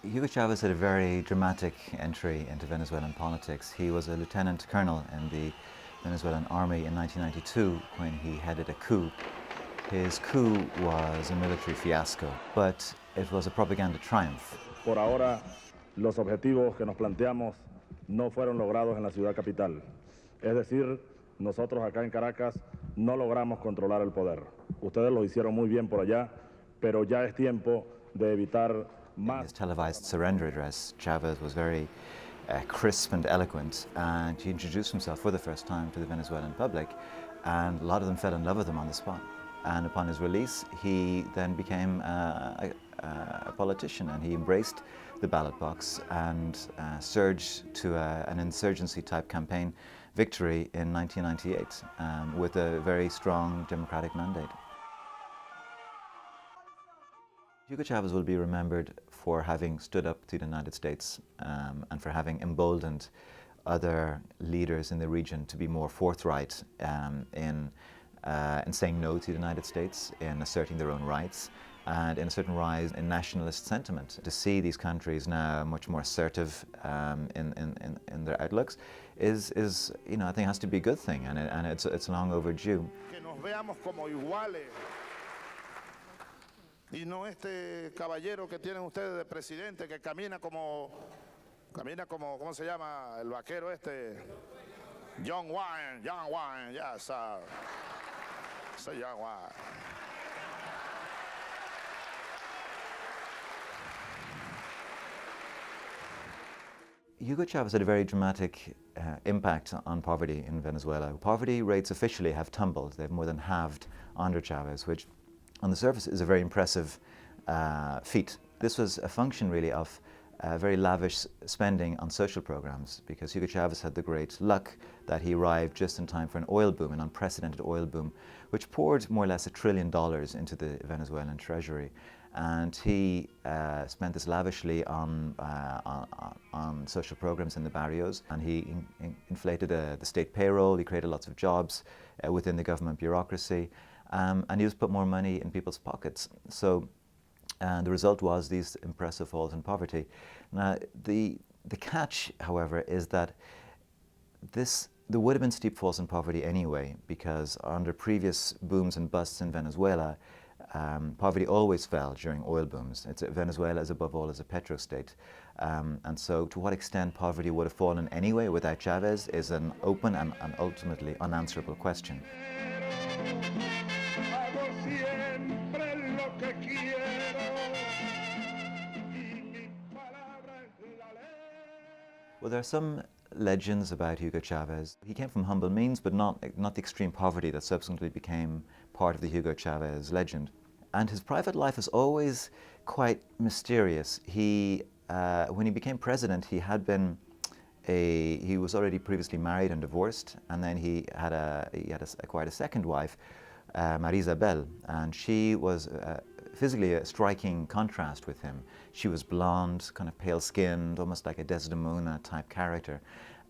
Hugo Chavez had a very dramatic entry into Venezuelan politics. He was a lieutenant colonel in the Venezuelan army in 1992 when he headed a coup. His coup was a military fiasco, but it was a propaganda triumph. Por ahora, los objetivos que nos planteamos no fueron logrados en la ciudad capital. Es decir, nosotros acá en Caracas no logramos controlar el poder. Ustedes lo hicieron muy bien por allá, pero ya es tiempo de evitar más. In his televised surrender address, Chavez was very crisp and eloquent, and he introduced himself for the first time to the Venezuelan public, and a lot of them fell in love with him on the spot. And upon his release, he then became a politician, and he embraced the ballot box and surged to an insurgency-type campaign victory in 1998 with a very strong democratic mandate. Hugo Chavez will be remembered for having stood up to the United States and for having emboldened other leaders in the region to be more forthright in saying no to the United States, in asserting their own rights, and in a certain rise in nationalist sentiment. To see these countries now much more assertive in their outlooks is you know, I think has to be a good thing, and it's long overdue. Que nos veamos como iguales y no este caballero que tienen ustedes de presidente que camina como, ¿cómo se llama el vaquero este? John Wayne, yes, say John Wayne. Hugo Chavez had a very dramatic impact on poverty in Venezuela. Poverty rates officially have tumbled. They've more than halved under Chavez, which on the surface is a very impressive feat. This was a function really of very lavish spending on social programs, because Hugo Chavez had the great luck that he arrived just in time for an oil boom, an unprecedented oil boom, which poured more or less $1 trillion into the Venezuelan treasury. And he spent this lavishly on social programs in the barrios, and he inflated the state payroll. He created lots of jobs within the government bureaucracy, and he just put more money in people's pockets. So the result was these impressive falls in poverty. Now, the catch, however, is that there would have been steep falls in poverty anyway, because under previous booms and busts in Venezuela, poverty always fell during oil booms. Venezuela is above all as a petrostate. And so to what extent poverty would have fallen anyway without Chavez is an open and ultimately unanswerable question. Well, there are some legends about Hugo Chavez. He came from humble means, but not the extreme poverty that subsequently became part of the Hugo Chavez legend. And his private life is always quite mysterious. When he became president, he was already previously married and divorced, and then he had acquired a second wife, Marisabel, and she was physically a striking contrast with him. She was blonde, kind of pale-skinned, almost like a Desdemona type character.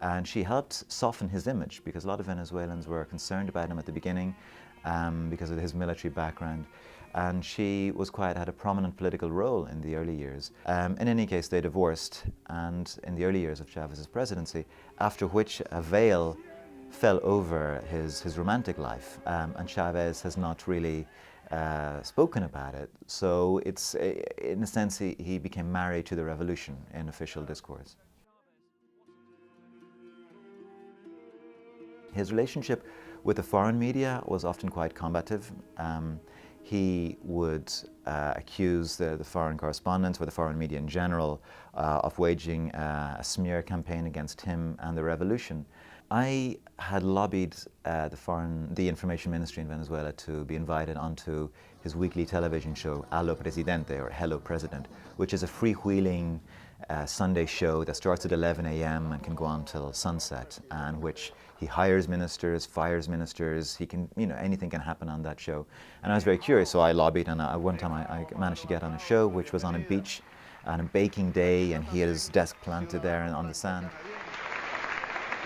And she helped soften his image, because a lot of Venezuelans were concerned about him at the beginning because of his military background. And she had a prominent political role in the early years. In any case, they divorced, and in the early years of Chavez's presidency, after which a veil fell over his romantic life, and Chavez has not really spoken about it. So it's, in a sense, he became married to the revolution in official discourse. His relationship with the foreign media was often quite combative. He would accuse the foreign correspondents or the foreign media in general of waging a smear campaign against him and the revolution. I had lobbied the information ministry in Venezuela to be invited onto his weekly television show, Allo Presidente, or Hello President, which is a freewheeling Sunday show that starts at 11 a.m. and can go on till sunset, and which he hires ministers, fires ministers. Anything can happen on that show. And I was very curious, so I lobbied, and one time I managed to get on a show which was on a beach on a baking day, and he had his desk planted there on the sand.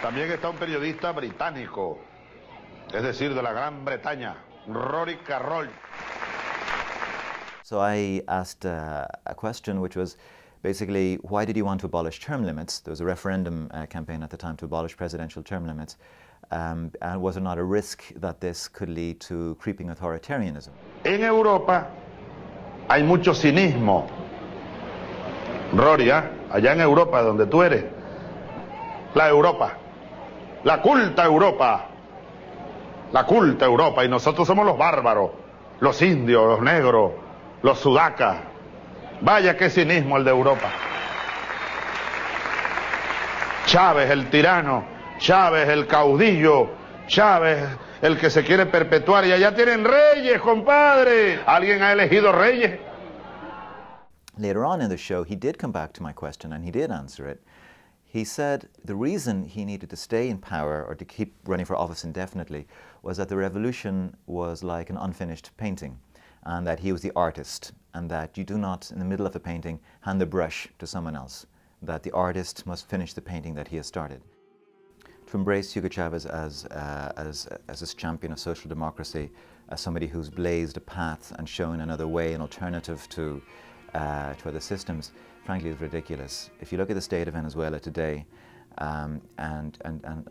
También está un periodista británico, es decir, de la Gran Bretaña, Rory Carroll. So I asked a question which was basically, why did you want to abolish term limits? There was a referendum campaign at the time to abolish presidential term limits. And was there not a risk that this could lead to creeping authoritarianism? En Europa hay mucho cinismo. Rory, allá en Europa, donde tú eres, la Europa, la culta Europa, y nosotros somos los bárbaros, los indios, los negros, los sudacas. Vaya qué cinismo el de Europa. Chávez el tirano, Chávez el caudillo, Chávez el que se quiere perpetuar, y allá tienen reyes, compadre. ¿Alguien ha elegido reyes? Later on in the show, he did come back to my question and he did answer it. He said the reason he needed to stay in power or to keep running for office indefinitely was that the revolution was like an unfinished painting, and that he was the artist, and that you do not, in the middle of a painting, hand the brush to someone else, that the artist must finish the painting that he has started. To embrace Hugo Chavez as this champion of social democracy, as somebody who's blazed a path and shown another way, an alternative to other systems, frankly is ridiculous. If you look at the state of Venezuela today, and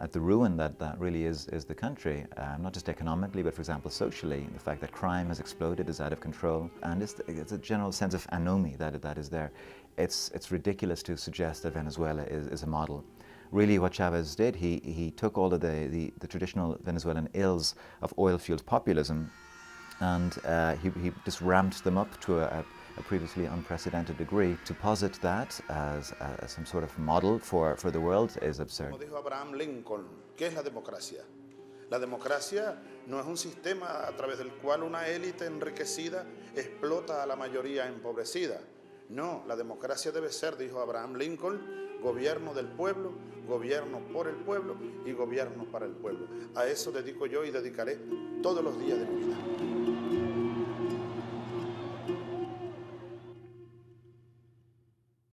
at the ruin that really is the country, not just economically, but for example socially, the fact that crime has exploded, is out of control, and it's a general sense of anomie that is there. It's ridiculous to suggest that Venezuela is a model. Really what Chavez did, he took all of the traditional Venezuelan ills of oil-fueled populism, and he just ramped them up to a previously unprecedented degree. To posit that as some sort of model for the world is absurd. Como dijo Abraham Lincoln, ¿qué es la democracia? La democracia no es un sistema a través del cual una élite enriquecida explota a la mayoría empobrecida. No, la democracia debe ser, dijo Abraham Lincoln, gobierno del pueblo, gobierno por el pueblo y gobierno para el pueblo. A eso dedico yo y dedicaré todos los días de mi vida.